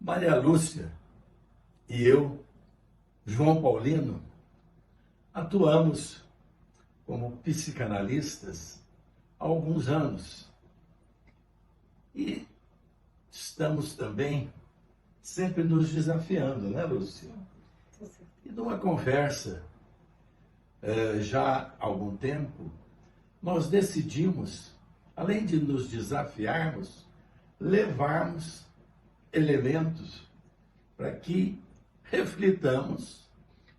Maria Lúcia e eu, João Paulino, atuamos como psicanalistas há alguns anos e estamos também sempre nos desafiando, né, Lúcia? E numa conversa, já há algum tempo, nós decidimos, além de nos desafiarmos, levarmos elementos para que reflitamos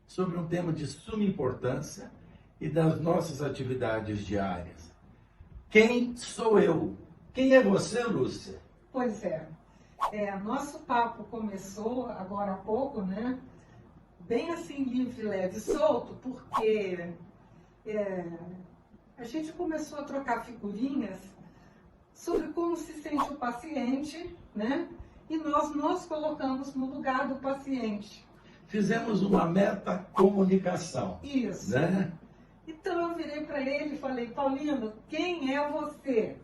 sobre um tema de suma importância e das nossas atividades diárias. Quem sou eu? Quem é você, Lúcia? Pois é. Nosso papo começou agora há pouco, né? Bem assim, livre, leve, solto, porque a gente começou a trocar figurinhas sobre como se sente o paciente, né? E nós nos colocamos no lugar do paciente. Fizemos uma metacomunicação. Isso. Né? Então eu virei para ele e falei, Paulino, quem é você?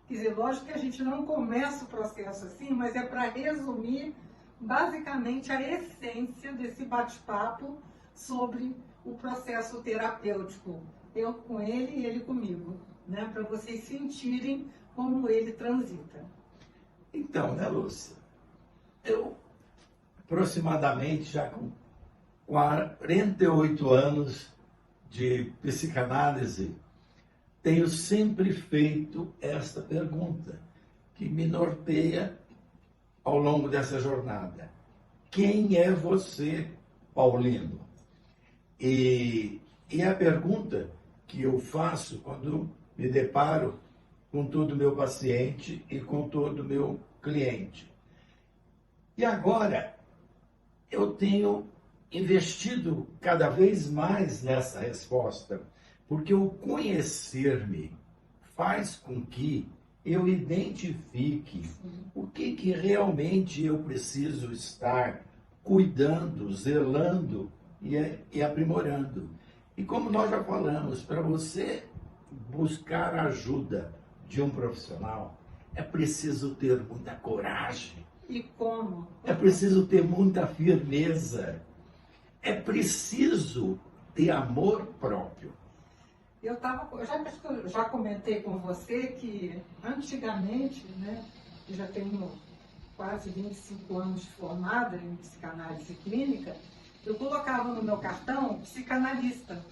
Quer dizer, lógico que a gente não começa o processo assim, mas é para resumir basicamente a essência desse bate-papo sobre o processo terapêutico. Eu com ele e ele comigo, né? Para vocês sentirem como ele transita. Então, né, Lúcia? Eu, aproximadamente, já com 48 anos de psicanálise, tenho sempre feito esta pergunta, que me norteia ao longo dessa jornada. Quem é você, Paulino? E é a pergunta que eu faço quando me deparo com todo o meu paciente e com todo o meu cliente. E agora, eu tenho investido cada vez mais nessa resposta, porque o conhecer-me faz com que eu identifique o que realmente eu preciso estar cuidando, zelando e aprimorando. E como nós já falamos, para você buscar a ajuda de um profissional, é preciso ter muita coragem. E como? É preciso ter muita firmeza. É preciso ter amor próprio. Eu já comentei com você que antigamente, né, eu já tenho quase 25 anos de formada em psicanálise clínica, eu colocava no meu cartão psicanalista.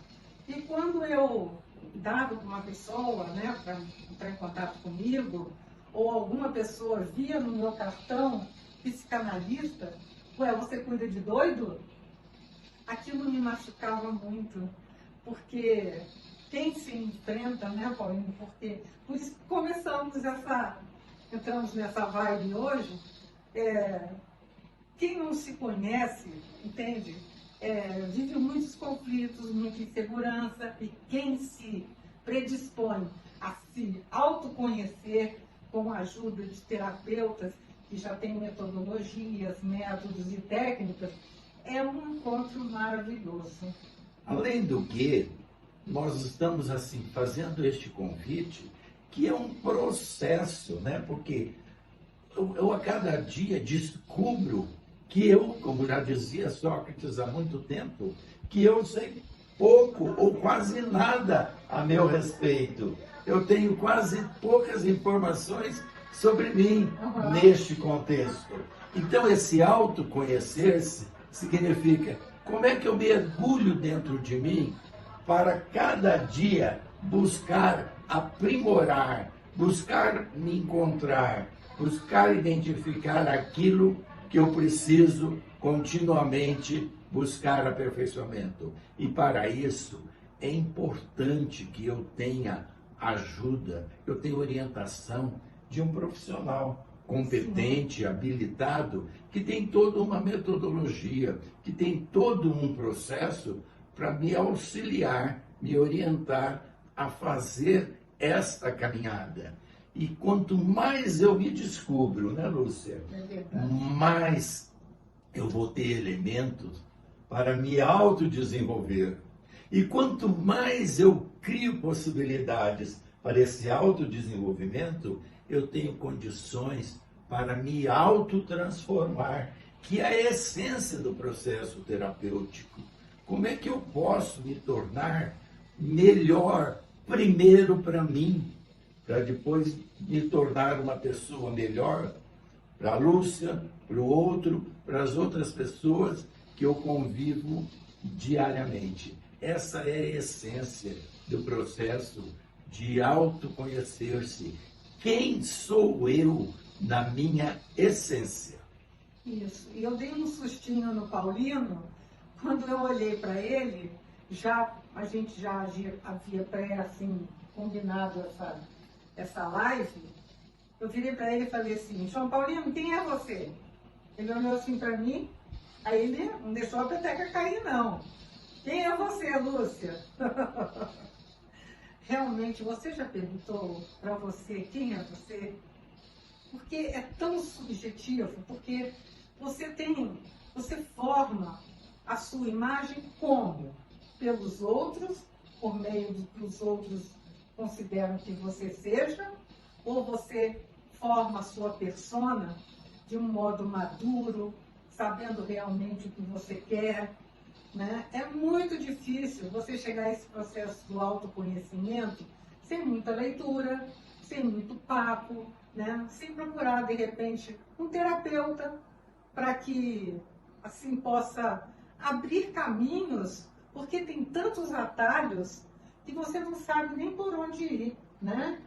E quando eu dava para uma pessoa, né, para entrar em contato comigo, ou alguma pessoa via no meu cartão psicanalista, ué, você cuida de doido? Aquilo me machucava muito, porque quem se enfrenta, né, Paulino? Porque por isso entramos nessa vibe hoje. Quem não se conhece, entende? Vive muitos conflitos, muita insegurança, e quem se predispõe a se autoconhecer com a ajuda de terapeutas que já têm metodologias, métodos e técnicas, é um encontro maravilhoso. Além do que, nós estamos assim fazendo este convite, que é um processo, né? Porque eu a cada dia descubro que eu, como já dizia Sócrates há muito tempo, que eu sei pouco ou quase nada a meu respeito. Eu tenho quase poucas informações sobre mim neste contexto. Então, esse autoconhecer-se significa como é que eu mergulho dentro de mim para cada dia buscar aprimorar, buscar me encontrar, buscar identificar aquilo que eu preciso continuamente buscar aperfeiçoamento. E para isso é importante que eu tenha ajuda, eu tenha orientação de um profissional competente, habilitado, que tem toda uma metodologia, que tem todo um processo para me auxiliar, me orientar a fazer esta caminhada. E quanto mais eu me descubro, né, Lúcia? Mais eu vou ter elementos para me autodesenvolver. E quanto mais eu crio possibilidades para esse autodesenvolvimento, eu tenho condições para me autotransformar, que é a essência do processo terapêutico. Como é que eu posso me tornar melhor, primeiro para mim, para depois me tornar uma pessoa melhor para a Lúcia, para o outro, para as outras pessoas que eu convivo diariamente. Essa é a essência do processo de autoconhecer-se. Quem sou eu na minha essência? Isso. E eu dei um sustinho no Paulino, quando eu olhei para ele, a gente já havia assim, combinado essa live. Eu virei para ele e falei assim: João Paulino, quem é você? Ele olhou assim para mim, aí ele não deixou a peteca cair, não. Quem é você, Lúcia? Realmente, você já perguntou para você quem é você? Porque é tão subjetivo, porque você forma a sua imagem como? Pelos outros, por meio do que os outros consideram que você seja, ou você forma a sua persona de um modo maduro, sabendo realmente o que você quer, né? É muito difícil você chegar a esse processo do autoconhecimento sem muita leitura, sem muito papo, né? Sem procurar, de repente, um terapeuta para que, assim, possa abrir caminhos, porque tem tantos atalhos que você não sabe nem por onde ir, né?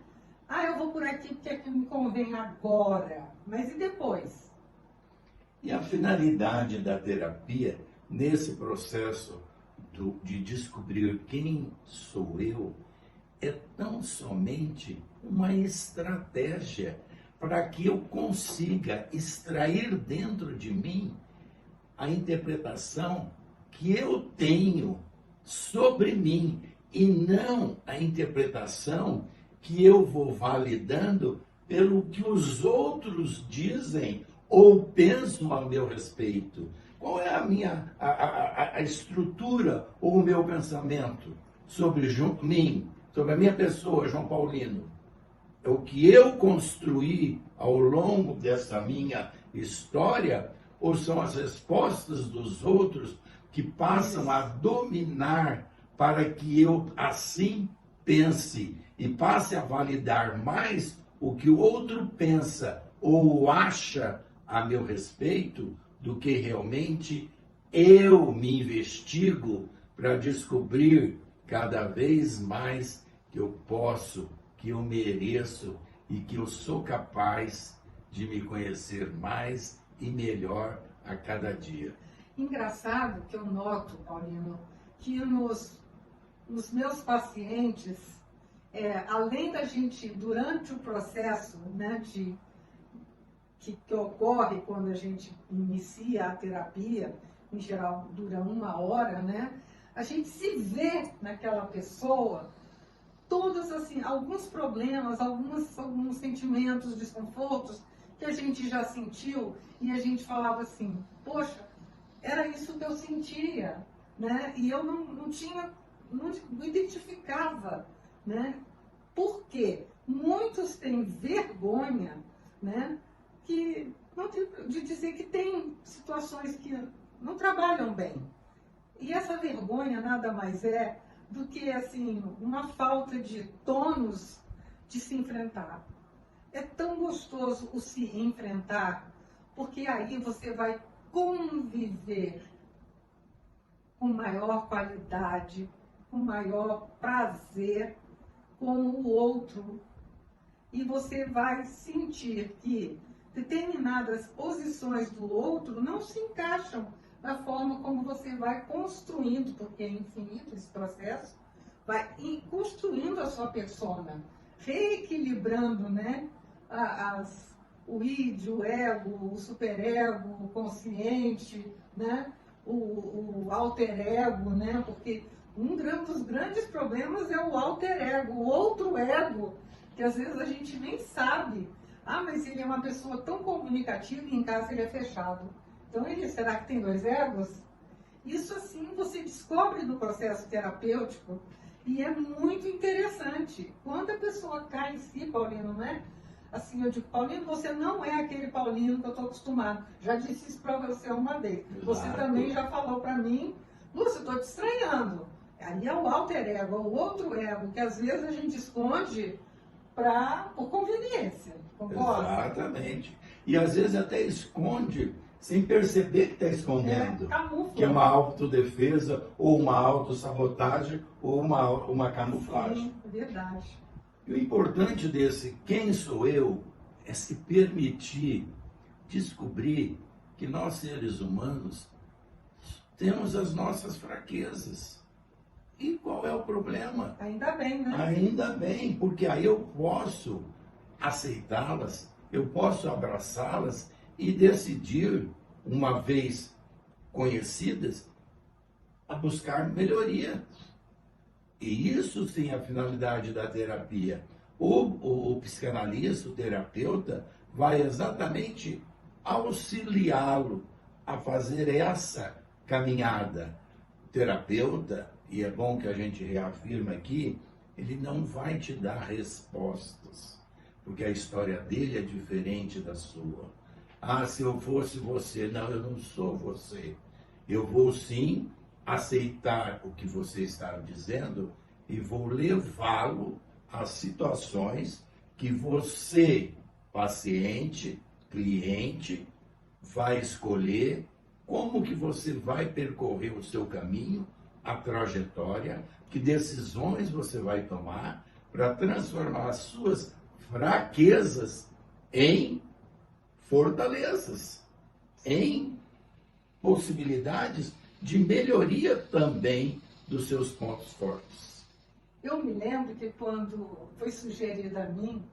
Ah, eu vou por aqui porque é que me convém agora, mas e depois? E a finalidade da terapia, nesse processo de descobrir quem sou eu, é tão somente uma estratégia para que eu consiga extrair dentro de mim a interpretação que eu tenho sobre mim e não a interpretação que eu vou validando pelo que os outros dizem ou pensam a meu respeito. Qual é a estrutura ou o meu pensamento sobre mim, sobre a minha pessoa, João Paulino? É o que eu construí ao longo dessa minha história, ou são as respostas dos outros que passam a dominar para que eu assim pense e passe a validar mais o que o outro pensa ou acha a meu respeito do que realmente eu me investigo para descobrir cada vez mais que eu posso, que eu mereço e que eu sou capaz de me conhecer mais e melhor a cada dia. Engraçado que eu noto, Paulino, que nos meus pacientes, além da gente, durante o processo, né, que ocorre quando a gente inicia a terapia, em geral dura 1 hora, né, a gente se vê naquela pessoa todos assim, alguns problemas, alguns sentimentos, desconfortos que a gente já sentiu e a gente falava assim: poxa, era isso que eu sentia, né? E eu não identificava, né? Por quê? Muitos têm vergonha, né? De dizer que tem situações que não trabalham bem. E essa vergonha nada mais é do que assim uma falta de tônus de se enfrentar. É tão gostoso o se enfrentar, porque aí você vai conviver com maior qualidade, com maior prazer com o outro. E você vai sentir que determinadas posições do outro não se encaixam da forma como você vai construindo, porque é infinito esse processo, vai construindo a sua persona, reequilibrando, né, o id, o ego, o superego, o consciente, né, o alter ego, né, porque dos grandes problemas é o alter ego, o outro ego, que às vezes a gente nem sabe. Ah, mas ele é uma pessoa tão comunicativa e em casa ele é fechado. Então, será que tem 2 egos? Isso, assim, você descobre no processo terapêutico e é muito interessante. Quando a pessoa cai em si, Paulino, né? assim, eu digo, Paulino, você não é aquele Paulino que eu estou acostumado. Já disse isso para você uma vez. Você Exato. também já falou para mim, Lúcia, eu estou te estranhando. Ali é o alter ego, é o outro ego, que às vezes a gente esconde por conveniência. Concorda? Exatamente. E às vezes até esconde sem perceber que está escondendo. Camufla. Que é uma autodefesa, ou uma autossabotagem, ou uma camuflagem. Sim, é verdade. E o importante desse quem sou eu é se permitir descobrir que nós, seres humanos, temos as nossas fraquezas. E qual é o problema? Ainda bem, né? Ainda bem, porque aí eu posso aceitá-las, eu posso abraçá-las e decidir, uma vez conhecidas, a buscar melhoria. E isso sim é a finalidade da terapia. O psicanalista, o terapeuta, vai exatamente auxiliá-lo a fazer essa caminhada. O terapeuta, e é bom que a gente reafirma aqui, ele não vai te dar respostas, porque a história dele é diferente da sua. Ah, se eu fosse você. Não, eu não sou você. Eu vou sim aceitar o que você está dizendo e vou levá-lo às situações que você, paciente, cliente, vai escolher como que você vai percorrer o seu caminho, a trajetória, que decisões você vai tomar para transformar as suas fraquezas em fortalezas, em possibilidades de melhoria também dos seus pontos fortes. Eu me lembro que quando foi sugerido a mim,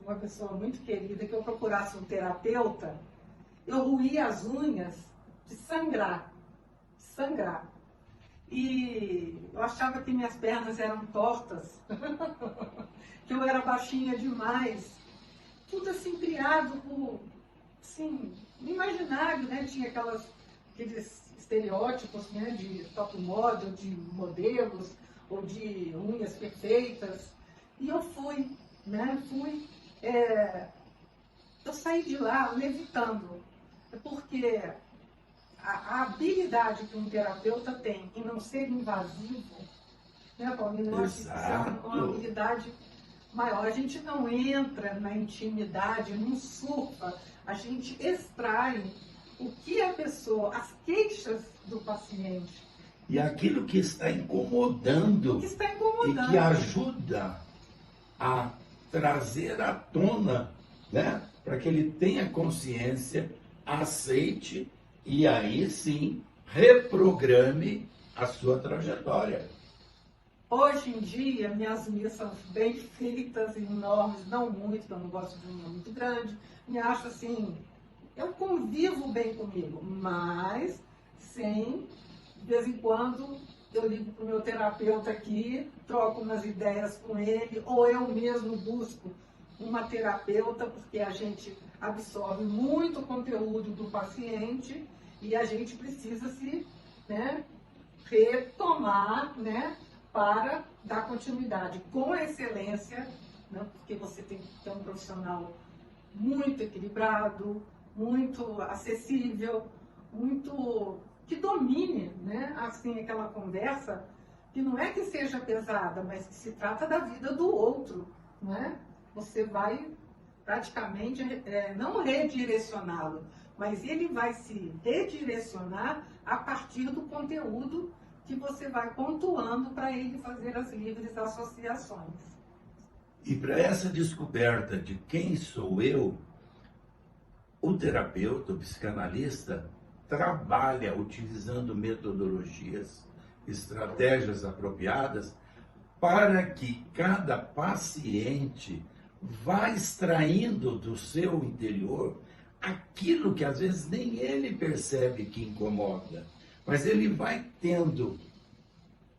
uma pessoa muito querida, que eu procurasse um terapeuta, eu roía as unhas de sangrar. E eu achava que minhas pernas eram tortas, que eu era baixinha demais. Tudo assim criado por, assim, no imaginário, né? Tinha aqueles estereótipos, né? De top model, de modelos, ou de unhas perfeitas. E eu fui, né? Eu saí de lá levitando, porque a habilidade que um terapeuta tem em não ser invasivo, né, Paulino? Eu acho que isso é uma habilidade maior. A gente não entra na intimidade, não surfa, a gente extrai o que a pessoa, as queixas do paciente. E aquilo que está incomodando, O que está incomodando. e que ajuda a trazer à tona, né, para que ele tenha consciência, aceite e aí sim reprograme a sua trajetória. Hoje em dia, minhas unhas são bem feitas, enormes, não muito, porque eu não gosto de unha muito grande. Me acho assim, eu convivo bem comigo, mas sem, de vez em quando, eu ligo para o meu terapeuta aqui, troco umas ideias com ele, ou eu mesmo busco uma terapeuta, porque a gente absorve muito conteúdo do paciente e a gente precisa se, né, retomar, né, para dar continuidade com excelência, né, porque você tem que ter um profissional muito equilibrado, muito acessível, muito que domine, né, assim, aquela conversa que não é que seja pesada, mas que se trata da vida do outro, né? Você vai praticamente não redirecioná-lo, mas ele vai se redirecionar a partir do conteúdo que você vai pontuando para ele fazer as livres associações. E para essa descoberta de quem sou eu, o terapeuta, o psicanalista, trabalha utilizando metodologias, estratégias apropriadas para que cada paciente vá extraindo do seu interior aquilo que às vezes nem ele percebe que incomoda, mas ele vai tendo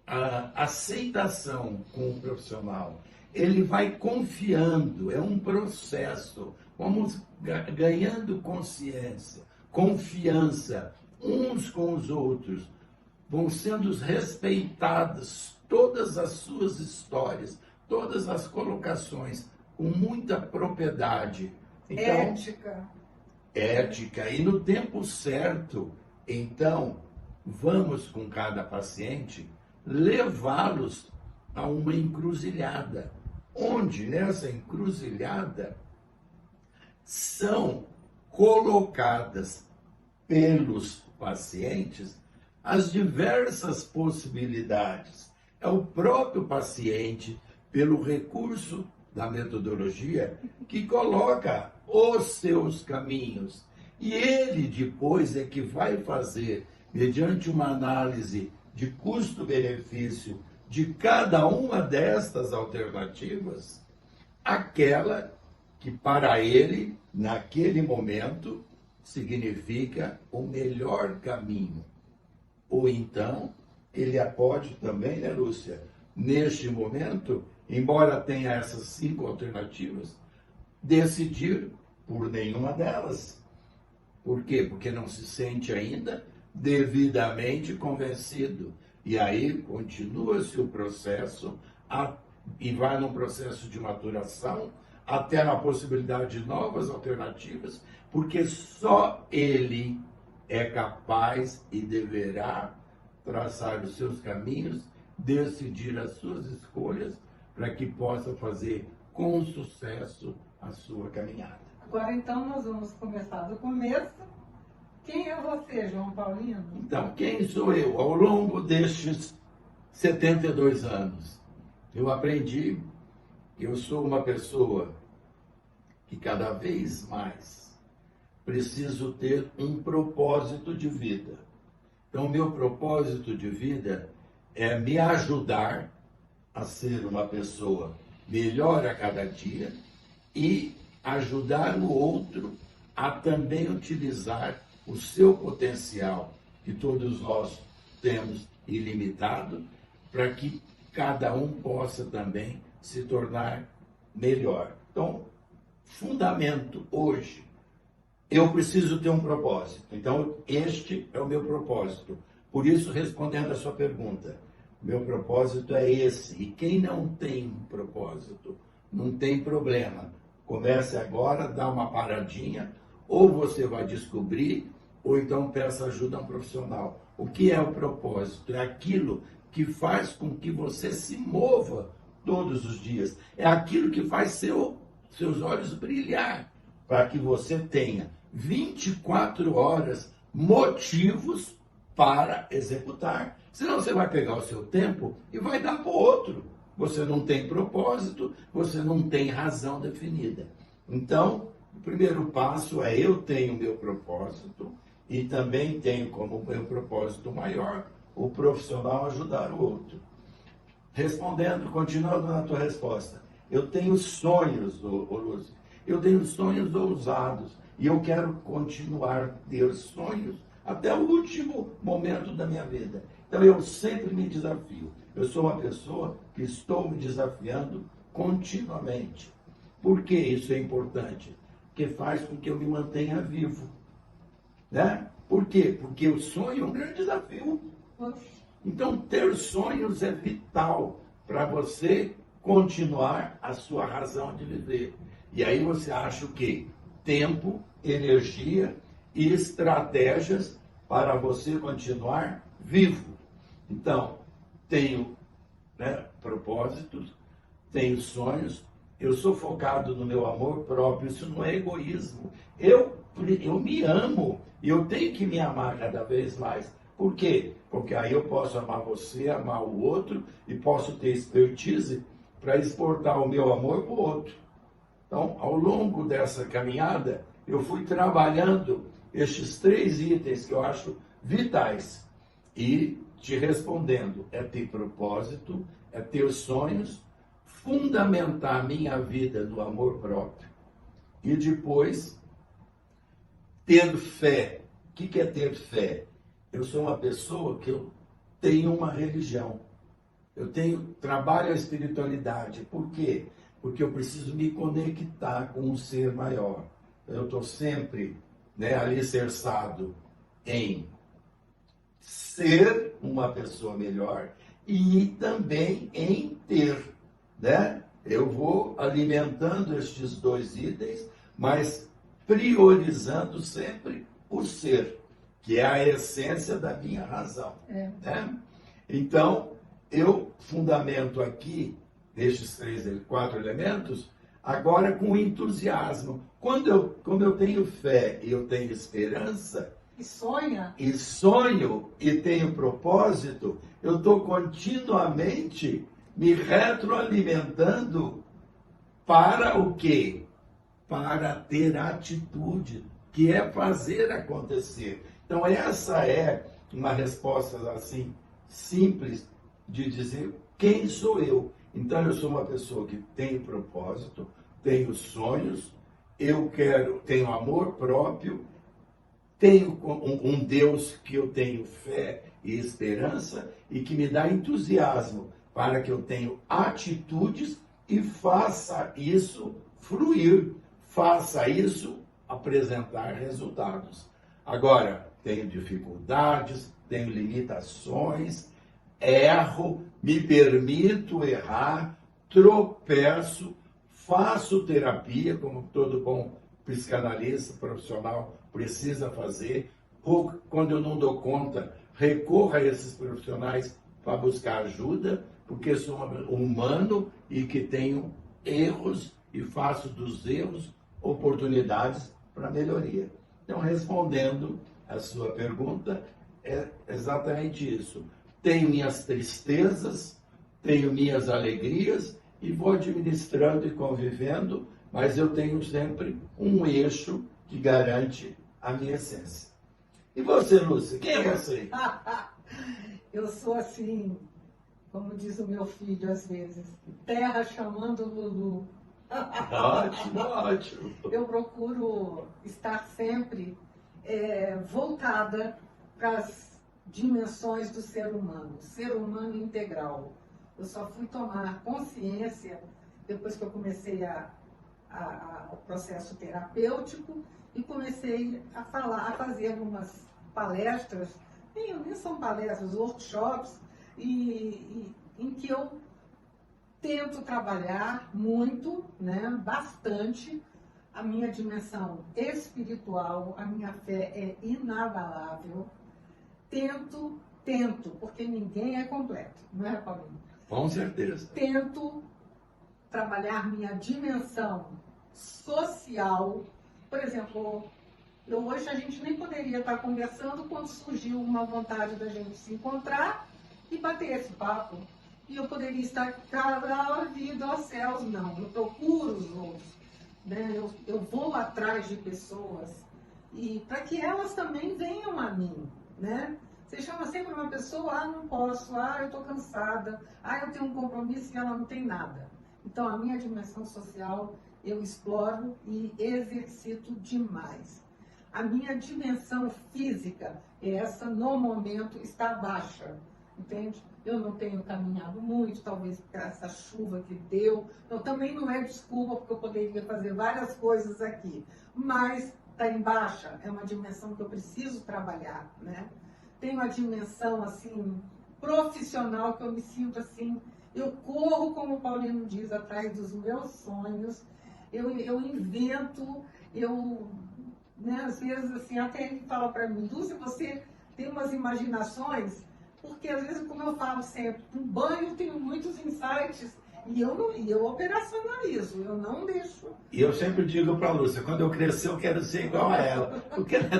a aceitação com o profissional, ele vai confiando, é um processo, vamos ganhando consciência, confiança uns com os outros, vão sendo respeitadas todas as suas histórias, todas as colocações com muita propriedade. Então, ética. E no tempo certo, então, vamos com cada paciente levá-los a uma encruzilhada, onde nessa encruzilhada são colocadas pelos pacientes as diversas possibilidades. É o próprio paciente, pelo recurso da metodologia, que coloca os seus caminhos. E ele depois é que vai fazer, mediante uma análise de custo-benefício de cada uma destas alternativas, aquela que para ele, naquele momento, significa o melhor caminho. Ou então, ele pode também, né, Lúcia, neste momento, embora tenha essas 5 alternativas, decidir por nenhuma delas. Por quê? Porque não se sente ainda devidamente convencido. E aí continua-se o processo e vai num processo de maturação até na possibilidade de novas alternativas, porque só ele é capaz e deverá traçar os seus caminhos, decidir as suas escolhas, para que possa fazer com sucesso a sua caminhada. Agora, então, nós vamos começar do começo. Quem é você, João Paulino? Então, quem sou eu? Ao longo destes 72 anos, eu aprendi que eu sou uma pessoa que cada vez mais preciso ter um propósito de vida. Então, o meu propósito de vida é me ajudar a ser uma pessoa melhor a cada dia e ajudar o outro a também utilizar o seu potencial, que todos nós temos ilimitado, para que cada um possa também se tornar melhor. Então, fundamento hoje, eu preciso ter um propósito. Então, este é o meu propósito. Por isso, respondendo a sua pergunta, meu propósito é esse. E quem não tem um propósito, não tem problema. Comece agora, dá uma paradinha, ou você vai descobrir, ou então peça ajuda a um profissional. O que é o propósito? É aquilo que faz com que você se mova todos os dias. É aquilo que faz seus olhos brilhar, para que você tenha 24 horas motivos para executar. Senão você vai pegar o seu tempo e vai dar para o outro. Você não tem propósito, você não tem razão definida. Então, o primeiro passo é eu tenho o meu propósito e também tenho como meu propósito maior o profissional ajudar o outro. Respondendo, continuando na tua resposta, eu tenho sonhos, Lúcio, eu tenho sonhos ousados e eu quero continuar a ter sonhos até o último momento da minha vida. Então eu sempre me desafio. Eu sou uma pessoa que estou me desafiando continuamente. Por que isso é importante? Porque faz com que eu me mantenha vivo. Né? Por quê? Porque o sonho é um grande desafio. Então, ter sonhos é vital para você continuar a sua razão de viver. E aí você acha o quê? Tempo, energia e estratégias para você continuar vivo. Então, tenho propósitos, tenho sonhos, eu sou focado no meu amor próprio, isso não é egoísmo. Eu me amo e eu tenho que me amar cada vez mais. Por quê? Porque aí eu posso amar você, amar o outro e posso ter expertise para exportar o meu amor para o outro. Então, ao longo dessa caminhada, eu fui trabalhando estes 3 itens que eu acho vitais. E te respondendo, é ter propósito, é ter sonhos, fundamentar a minha vida no amor próprio e depois ter fé. O que é ter fé? Eu sou uma pessoa que eu tenho uma religião. Trabalho a espiritualidade. Por quê? Porque eu preciso me conectar com um ser maior. Eu estou sempre alicerçado em ser uma pessoa melhor e também em ter, Eu vou alimentando estes dois itens, mas priorizando sempre o ser, que é a essência da minha razão. Né? Então, eu fundamento aqui, nestes quatro elementos, agora com entusiasmo. Como eu tenho fé e eu tenho esperança, e sonho e tenho propósito, eu estou continuamente me retroalimentando para o quê? Para ter atitude, que é fazer acontecer. Então, essa é uma resposta assim simples de dizer quem sou eu. Então, eu sou uma pessoa que tem propósito, tenho sonhos, tenho amor próprio, tenho um Deus que eu tenho fé e esperança e que me dá entusiasmo para que eu tenha atitudes e faça isso fluir, faça isso apresentar resultados. Agora, tenho dificuldades, tenho limitações, erro, me permito errar, tropeço, faço terapia, como todo bom psicanalista profissional precisa fazer, ou quando eu não dou conta, recorro a esses profissionais para buscar ajuda, porque sou humano e que tenho erros e faço dos erros oportunidades para melhoria. Então, respondendo a sua pergunta, é exatamente isso. Tenho minhas tristezas, tenho minhas alegrias e vou administrando e convivendo, mas eu tenho sempre um eixo que garante a minha essência. E você, Lúcia, quem é você? Eu sou assim, como diz o meu filho às vezes, terra chamando Lulu. Ótimo, ótimo. Eu procuro estar sempre voltada para as dimensões do ser humano integral. Eu só fui tomar consciência depois que eu comecei o processo terapêutico e comecei a fazer algumas palestras, nem são palestras, workshops, em que eu tento trabalhar muito, né, bastante, a minha dimensão espiritual, a minha fé é inabalável. Tento, porque ninguém é completo, não é, Paulinho? Com certeza. Tento trabalhar minha dimensão social. Por exemplo, hoje a gente nem poderia estar conversando quando surgiu uma vontade da gente se encontrar e bater esse papo. E eu poderia estar cada vida aos céus. Não, eu procuro os outros. Né? Eu vou atrás de pessoas e para que elas também venham a mim. Né? Você chama sempre uma pessoa, não posso, eu estou cansada, eu tenho um compromisso e ela não tem nada. Então, a minha dimensão social eu exploro e exercito demais. A minha dimensão física, essa no momento está baixa, entende? Eu não tenho caminhado muito, talvez por essa chuva que deu. Então, também não é desculpa, porque eu poderia fazer várias coisas aqui. Mas está em baixa, é uma dimensão que eu preciso trabalhar, né? Tenho a dimensão, assim, profissional, que eu me sinto assim, eu corro, como o Paulino diz, atrás dos meus sonhos, eu invento, né, às vezes, assim, até ele fala para mim, Lúcia, você tem umas imaginações, porque às vezes, como eu falo sempre, no banho eu tenho muitos insights, e eu operacionalizo, eu não deixo. E eu sempre digo para a Lúcia, quando eu crescer eu quero ser igual a ela, porque ela é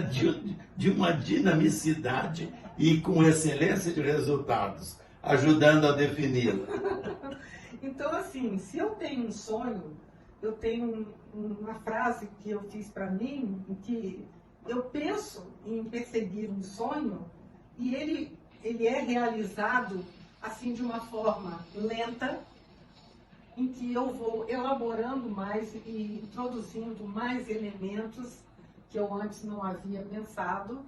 de uma dinamicidade e com excelência de resultados, ajudando a defini-la. Então, assim, se eu tenho um sonho, eu tenho uma frase que eu fiz para mim, em que eu penso em perseguir um sonho e ele é realizado assim de uma forma lenta, em que eu vou elaborando mais e introduzindo mais elementos que eu antes não havia pensado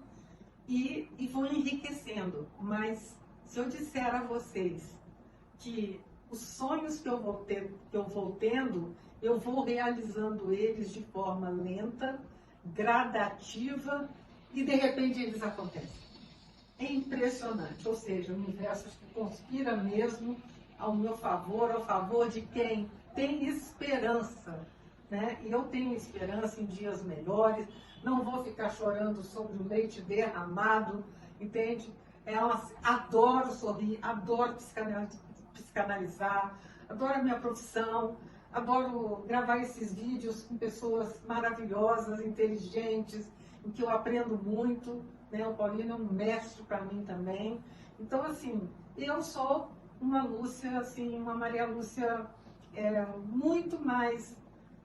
e vou enriquecendo. Mas se eu disser a vocês que os sonhos que eu vou tendo, eu vou realizando eles de forma lenta, gradativa e de repente eles acontecem. É impressionante, ou seja, o universo que conspira mesmo ao meu favor, ao favor de quem tem esperança, né? E eu tenho esperança em dias melhores, não vou ficar chorando sobre o leite derramado, entende? Adoro sorrir, adoro psicanalizar, adoro a minha profissão, adoro gravar esses vídeos com pessoas maravilhosas, inteligentes, em que eu aprendo muito, né? O Paulino é um mestre para mim também. Então, assim, eu sou uma Lúcia, assim, uma Maria Lúcia muito mais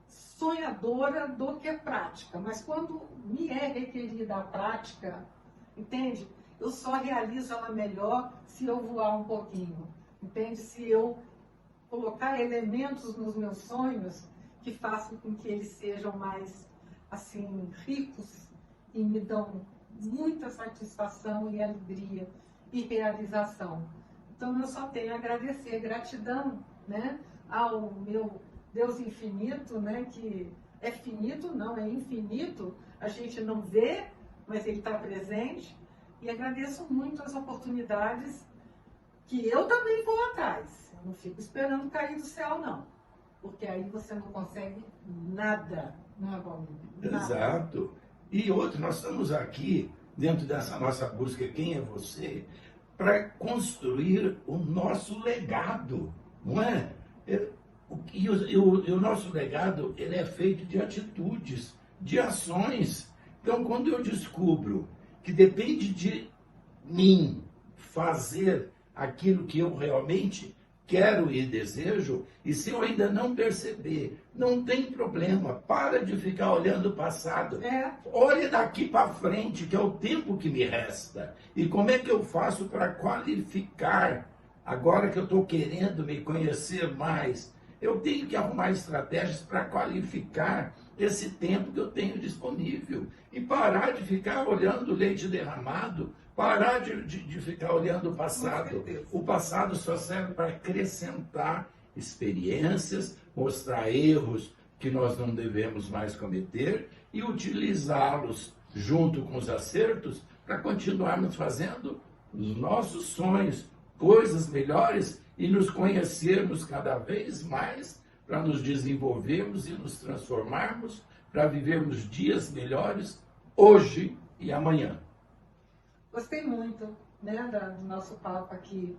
sonhadora do que prática. Mas quando me é requerida a prática, entende? Eu só realizo ela melhor se eu voar um pouquinho, entende? Se eu colocar elementos nos meus sonhos que façam com que eles sejam mais, assim, ricos e me dão muita satisfação e alegria e realização. Então, eu só tenho a agradecer, gratidão, né, ao meu Deus infinito, né, que é finito, não, é infinito, a gente não vê, mas ele está presente, e agradeço muito as oportunidades que eu também vou atrás. Eu não fico esperando cair do céu, não, porque aí você não consegue nada, não é bom? Exato. E outro, nós estamos aqui, dentro dessa nossa busca, quem é você, para construir o nosso legado, não é? E o nosso legado, ele é feito de atitudes, de ações. Então, quando eu descubro que depende de mim fazer aquilo que eu realmente quero e desejo, e se eu ainda não perceber, não tem problema, para de ficar olhando o passado. Olhe daqui para frente, que é o tempo que me resta. E como é que eu faço para qualificar, agora que eu estou querendo me conhecer mais? Eu tenho que arrumar estratégias para qualificar esse tempo que eu tenho disponível. E parar de ficar olhando o leite derramado, parar de ficar olhando o passado. O passado só serve para acrescentar experiências, mostrar erros que nós não devemos mais cometer e utilizá-los junto com os acertos para continuarmos fazendo os nossos sonhos, coisas melhores e nos conhecermos cada vez mais para nos desenvolvermos e nos transformarmos, para vivermos dias melhores hoje e amanhã. Gostei muito, né, do nosso papo aqui,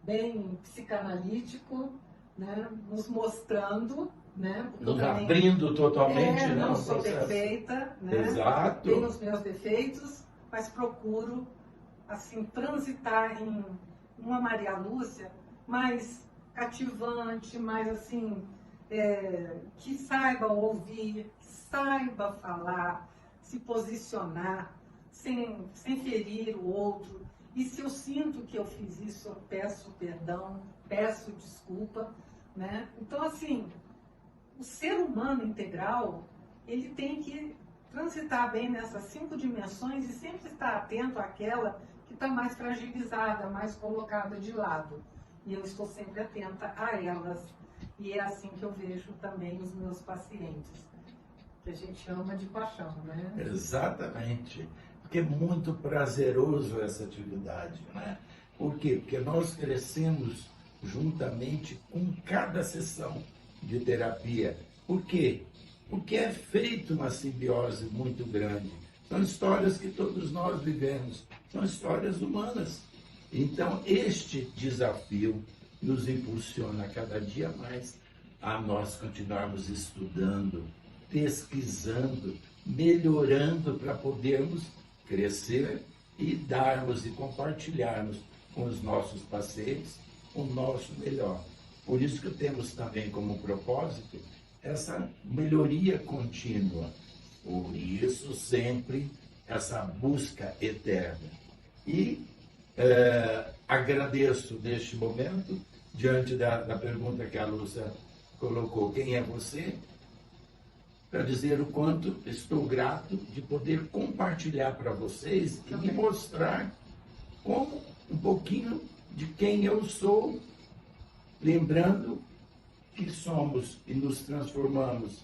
bem psicanalítico, né, nos mostrando, né, nos abrindo totalmente, não sou perfeita, né, exato, tenho os meus defeitos, mas procuro, assim, transitar em uma Maria Lúcia mais cativante, mais assim, que saiba ouvir, que saiba falar, se posicionar, sem ferir o outro. E se eu sinto que eu fiz isso, eu peço perdão, peço desculpa, né? Então, assim, o ser humano integral, ele tem que transitar bem nessas 5 dimensões e sempre estar atento àquela que está mais fragilizada, mais colocada de lado. E eu estou sempre atenta a elas. E é assim que eu vejo também os meus pacientes, que a gente ama de paixão, né? Exatamente. Porque é muito prazeroso essa atividade, né? Por quê? Porque nós crescemos juntamente com cada sessão de terapia. Por quê? Porque é feito uma simbiose muito grande. São histórias que todos nós vivemos, são histórias humanas. Então, este desafio nos impulsiona cada dia mais a nós continuarmos estudando, pesquisando, melhorando para podermos crescer e darmos e compartilharmos com os nossos pacientes o nosso melhor. Por isso que temos também como propósito essa melhoria contínua, por isso sempre essa busca eterna. E agradeço neste momento, diante da pergunta que a Lúcia colocou, quem é você? Para dizer o quanto estou grato de poder compartilhar para vocês e me mostrar como um pouquinho de quem eu sou, lembrando que somos e nos transformamos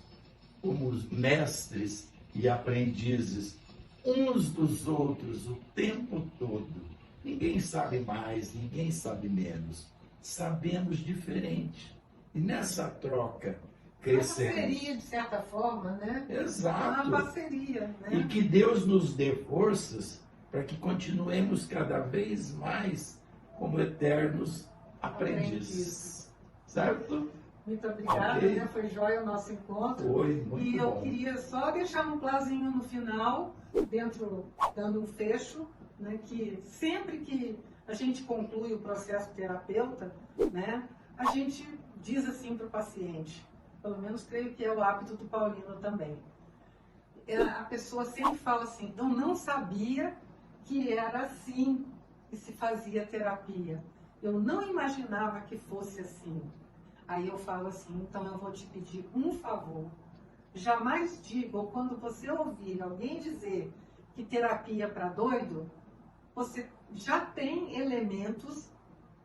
como mestres e aprendizes uns dos outros o tempo todo. Ninguém sabe mais, ninguém sabe menos. Sabemos diferente. E nessa troca Uma crescemos. parceria, de certa forma, né? Exato. Uma parceria, né? E que Deus nos dê forças para que continuemos cada vez mais como eternos aprendizes. Certo? Muito obrigada, Ok. né? Foi jóia o nosso encontro. Foi muito E eu bom. queria só deixar um plazinho no final, dando um fecho, né? Que sempre que a gente conclui o processo terapeuta, né? A gente diz assim para o paciente, pelo menos creio que é o hábito do Paulino também. A pessoa sempre fala assim, eu não sabia que era assim que se fazia terapia. Eu não imaginava que fosse assim. Aí eu falo assim, então eu vou te pedir um favor. Jamais diga, ou quando você ouvir alguém dizer que terapia é para doido, você já tem elementos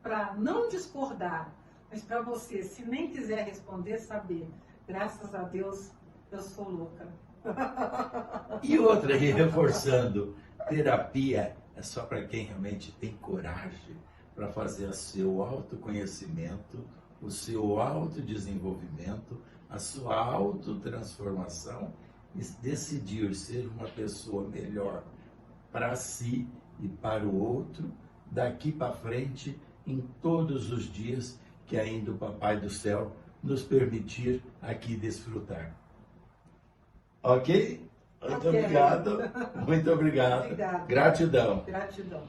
para não discordar, mas para você, se nem quiser responder, saber, graças a Deus, eu sou louca. E outra, e reforçando, terapia é só para quem realmente tem coragem para fazer o seu autoconhecimento, o seu autodesenvolvimento, a sua autotransformação e decidir ser uma pessoa melhor para si e para o outro, daqui para frente, em todos os dias que ainda o Papai do Céu nos permitir aqui desfrutar. Ok? Muito Ok. obrigado. Muito obrigado. Obrigada. Gratidão. Gratidão.